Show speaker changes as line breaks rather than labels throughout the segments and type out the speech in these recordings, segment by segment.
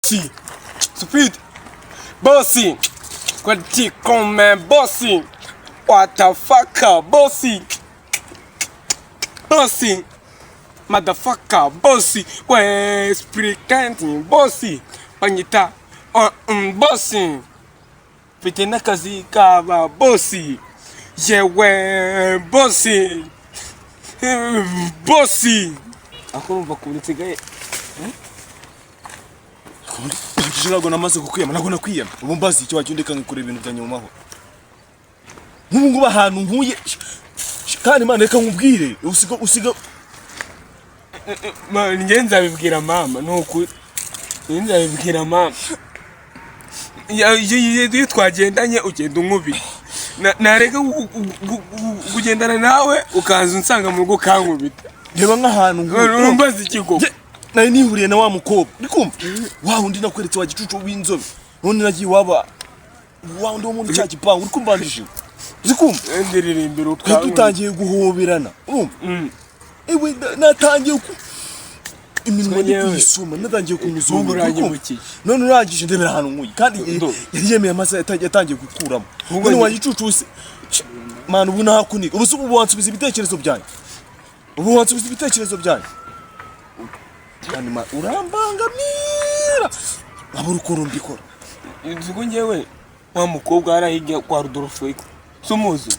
T. Speed. Bossy. Quality come bossy. What the fuck, bossy. Bossy. Motherfucker, bossy. Ouais, explicante, bossy. Panyita. Bossy. Fitena kazi kaba bossy. Yewe bossy. Bossy. Akumva kunitigaye.
Ntabwo namaze kukwiyama, ntabwo nakwiyama. Ubu mbazi icyo wacyundeka ngikora ibintu bya nyumaho. Nk'ubu ngubu ahantu nkuye kandi Imana reka nkubwire usiga
ngenza bibwira mama nuko ngenza bibwira mama iyo twagendanye ugenda unkubira nareka kugendana nawe ukaza unsanga mu rugo kankubita
reba nk'ahantu
nkuye mbazi ikigo
nari nihuriye na wa mukobwa ndikumva wa undi nakweretse wa gicucu w'inzobe none nagiye waba wa undi wo muri cya gipangu uri kumbanjije zikumva
ndiririmbira
utwa dutangiye guhoberana urumva ewe natangiye iminwa ni kuyisuma natangiye kunyuzura none urangije ndebera ahantu nkuye kandi yari yemeye amaze yatangiye gukuramo none wa gicucu se mana ubu nahakunika ubu wansubiza ibitekerezo byanyu kandi urambangamira abo rukundo mbikora
nzugo ngewe wa mukobwa arahijya kwa Rudolfo sumuzi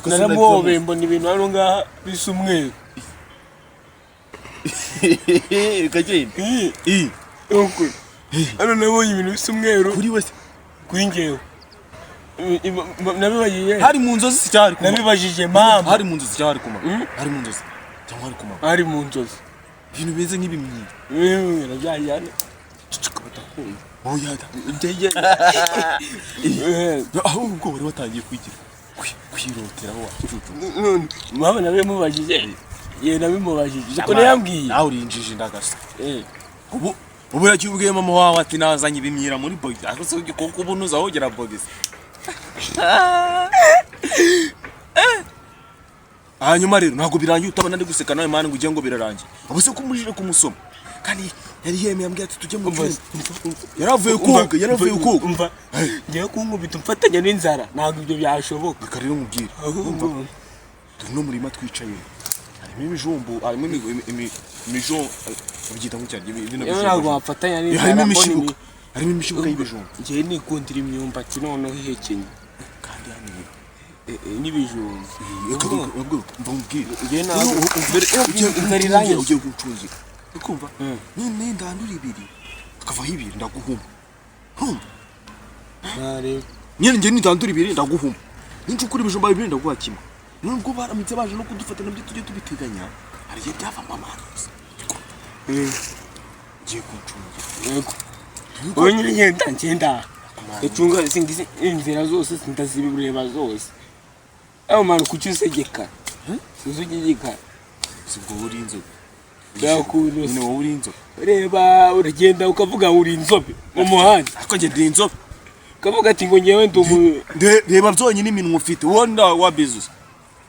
naramuhobe mbona ibintu hano ngaha bisa umweru
kagenda
hano nabonye ibintu bisa umweru
kuri wese
kuri ngewe nabibagiye
hari mu nzozi se cyari kuma
nabibajije mama
hari mu nzozi cyari kuma hari mu nzozi cyangwa hari kuma
hari mu nzozi
ibintu beze nk'ibimyira
nabyajyana
oya
ndege
ahubwo wari watangiye kwigira kwiroteraho wacucu
mama nabimubajije ye nabimubajije ko yambwiye
nawe urinjije ndagasa ubu yacyubwiye mama wawe ati nazanye ibimyira muri boy ariko kuko ubunuza hogera boys hanyuma rero ntabwo birangiye utabona ndi guseka nawe mana ngo ugiye ngo birarangiye ubuse kumujije kumusoma kandi yari yemeye ambwiye ati tujye mu cyumba yaravuye koga
umva ngiye kunkubita umfatanya n'inzara ntabwo ibyo byashoboka
reka rero nkubwire turi no murima twicaye harimo ibijumbu harimo imijo ubyita nk'ucyarye ibintu
ntabwo wafatanya n'inzara
harimo imishibuka y'ibijumbu
ngiye nikundira imyumbati noneho ihekenye
kandi hano
n'ibijumbu
ugiye gucungira ukumva none ndandura ibiri akavaho ibiri ndaguhuma nyine njye nindandura ibiri ndaguhuma ninjukura ibijumba bibiri ndaguha kimwe nubwo baramutse baje no kudufata nabyo tujye tubiteganya hari igihe byavamo amazi ngiye gucungira
wowe nyine ngenda icunga inzira zose ndazibireba zose aho manu kuki usegeka uzugigika
sibwo uri inzobe
yakuno
ni wowe uri inzobe
reba uragenda ukavuga uri inzobe mu muhanda
ako nge ndi inzobe
kavuga ati ngo ngewe
reba byonyine iminwa ufite wonda wa Bezos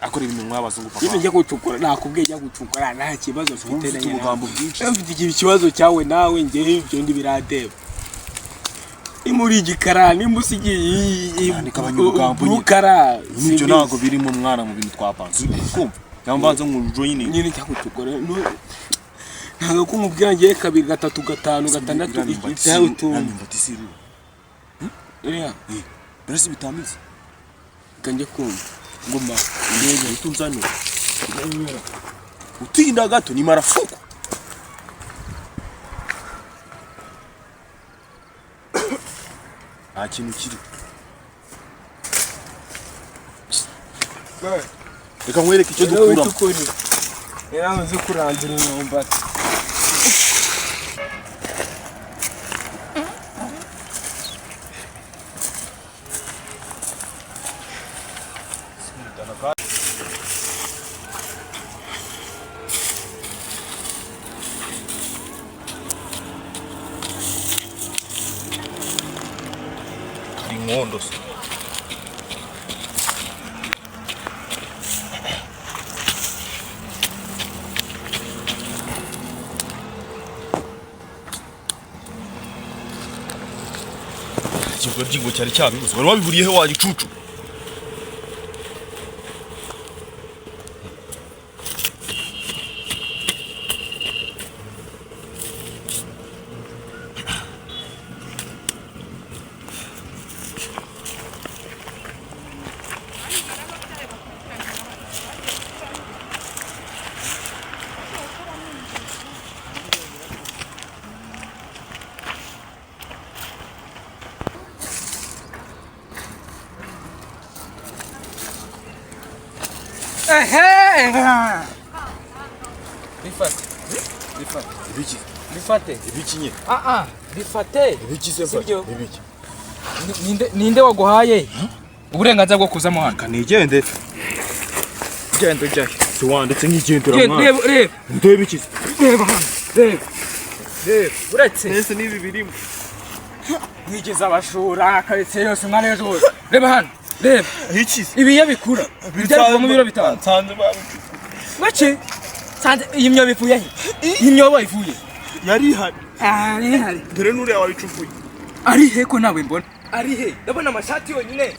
akora ibintu mwabazungu papa
ibi njya gucukura nakubwiye njya gucukura nta kibazo ufite
na ubugambo bwinshi
mfite ikibazo cyawe nawe ngewe ibyo ndi biradeba imuri gikarani musigiye bukara
n'ibyo ntago biri mu mwana mu bintu twapanze kumva cyambanze nk'ujoyine
nyine cyakucukura ntago kumubwira ngiye 2 3 5 6 itawe tu
nyumva tisiru Brasi bitamize
kanje kumva ngoma
ndege itunzano utinda gato ni marafuku nta kintu kiri reka nkwereke icyo dukuramo
yamaze kurangira imyumbati
inkondo ikigo ry'ingo cyari cyabibuze wari wabiburiye he wagicucu
Bifate.
ibiki nye
Bifate.
ibiki se
Sibyo.
ibiki
Ninde waguhaye uburenganzira bwo kuzamo hano?
kanigende genda ujya tuwanditse nk'igendera mwana
Reba.
ndebe iki
Reba hano. Reba. Uretse.
ese nibi birimo
Nigeze abashura akaretse yose mwana ejo. Reba hano. Reba.
iki
Ibi yabikura. Byari mu biro bitanu.
nsanze
Make. Sanze iyi myobo ivuye he? Iyi myobo ivuye.
yari hari
Ari hari.
dore nuriya wabicukuye
Ari he ko nawe mbona? Ari he? Ndabona amashati yonyine.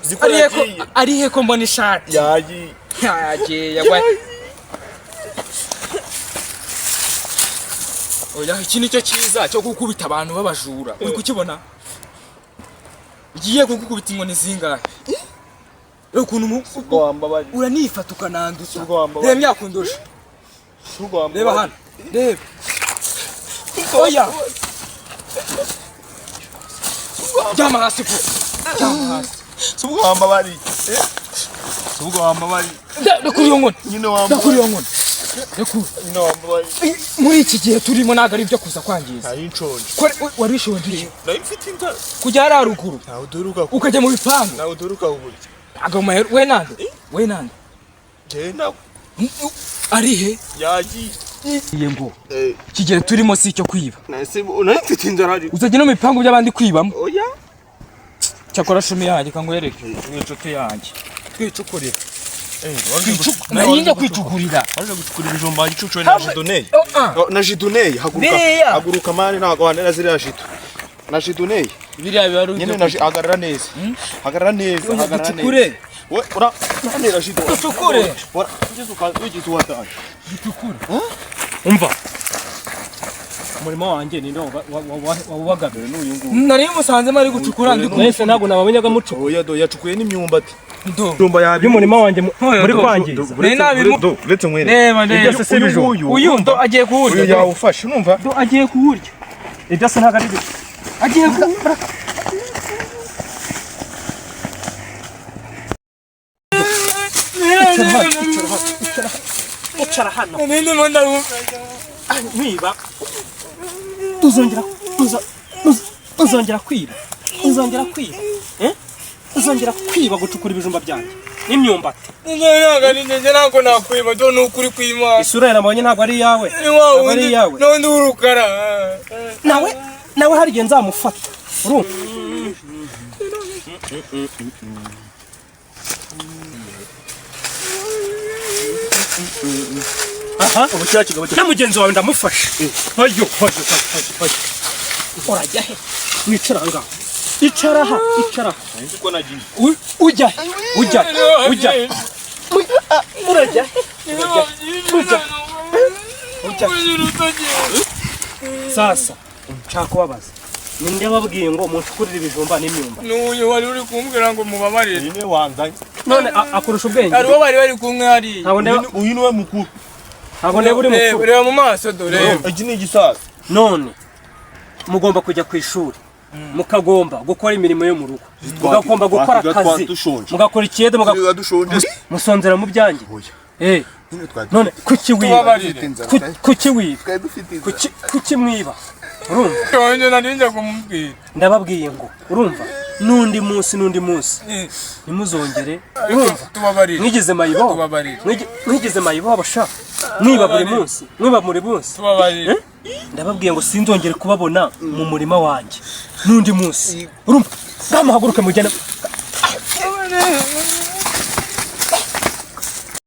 ziko
Ari he ko mbona ishati?
yagiye
Yagwa. Oya iki nicyo cyiza cyo gukubita abantu babajura. Uri kukibona? Ngiye kugukubita inkoni zingahe? Ukuntu
wambabari
uranifata ukanandutsa.
Ubwo wambabari.
Reba myakundusha. Reba hano. Reba. Oya. Jama hasi po. Jama hasi.
subwo wambabari subwo wambabari
Ndakuri yongona.
nyine wambabari
Ndakuri yongona. Ndakuri.
nyine wambabari
Muri iki gihe turimo naga ari byo kuza kwangiza.
ari nshonje
Wari wishonje.
nayo mfite inda
Kujya ari haruguru.
nawe duruka
Ukajya mu bipangu.
nawe duruka uburyo
Agoma we nande? We nande?
genda
Ari he?
yagiye
Iye ngo. Kigere turimo si cyo kwiba.
nase nayo mfite inzara ari
Uzajya no mu bipangu by'abandi kwibamo.
oya
Cyakora shumi yanjye kangwereke. Mwicuke yanjye. Twicukurira. Narinjye kwicukurira.
waje gucukura ibijumba gicucu na jidoneye na jidoneye haguruka mani ntago wanera ziriya jido na jidoneye
Biriya bibaru.
nyine na agarara neza agarara neza agarara neza we ura nera jido
Ducukure.
ura ugize uwataye
Ducukure.
umva
umurimo wanjye ni ndo wabagabiwe n'uyu nguyu
Nari musanze mari gucukura ndi
mwese ntabwo nabamenyaga muco
oya do yacukuye n'imyumbati
ndo.
jumba yabi
y'umurimo wanjye muri kwangiza
Nari nabimu.
uretse mwene
Reba
byose si ibijumba
Uyu ndo agiye
uyu
kuwurya.
yawufashe numva
ndo agiye kuwurya ibyo se ntabwo ari byo
Agiye kuwurya.
icara hano
Ninde manda
nkiba uzongera kwiba uzongera kwiba gucukura ibijumba byanjye n'imyumbati
ntabwo nakwiba do nukuri kwima.
isura yawe nabonye ntabwo ari iyawe
Ntabwo
ari iyawe
None urukara.
nawe hari igihe nzamufata urumva aha ubu kiriya kigabo na mugenzi wawe ndamufashe hoyo urajya he wicara ngaho icara aha
uko nagiye
ujya he urajya he sasa nshaka kubabaza ninde wababwiye ngo mucukurire ibijumba n'imyumba
N'uyu wari uri kumbwira ngo mubabarire.
nyine wanzanye
none akurusha ubwenge
Ari bari bari kumwe hari.
uyu niwe mukuru
ntabwo ndeba uri mukuru
Reba mu maso do reba.
iki ni igisaza
none mugomba kujya ku ishuri mukagomba gukora imirimo yo mu rugo mugomba gukora akazi mugakora ikiyede
dushonje
musonzera mu byanjye none kuki wiba kuki mwiba urumva
Yonye narinje kumubwira.
ndababwiye ngo urumva n'undi munsi nimuzongere urumva
Tubabarire.
mwigize mayibo
Tubabarire.
mwigize mayibo abasha mwiba buri munsi
Tubabarire.
ndababwiye ngo sinzongere kubabona mu murima wanjye n'undi munsi urumva muhaguruke mugende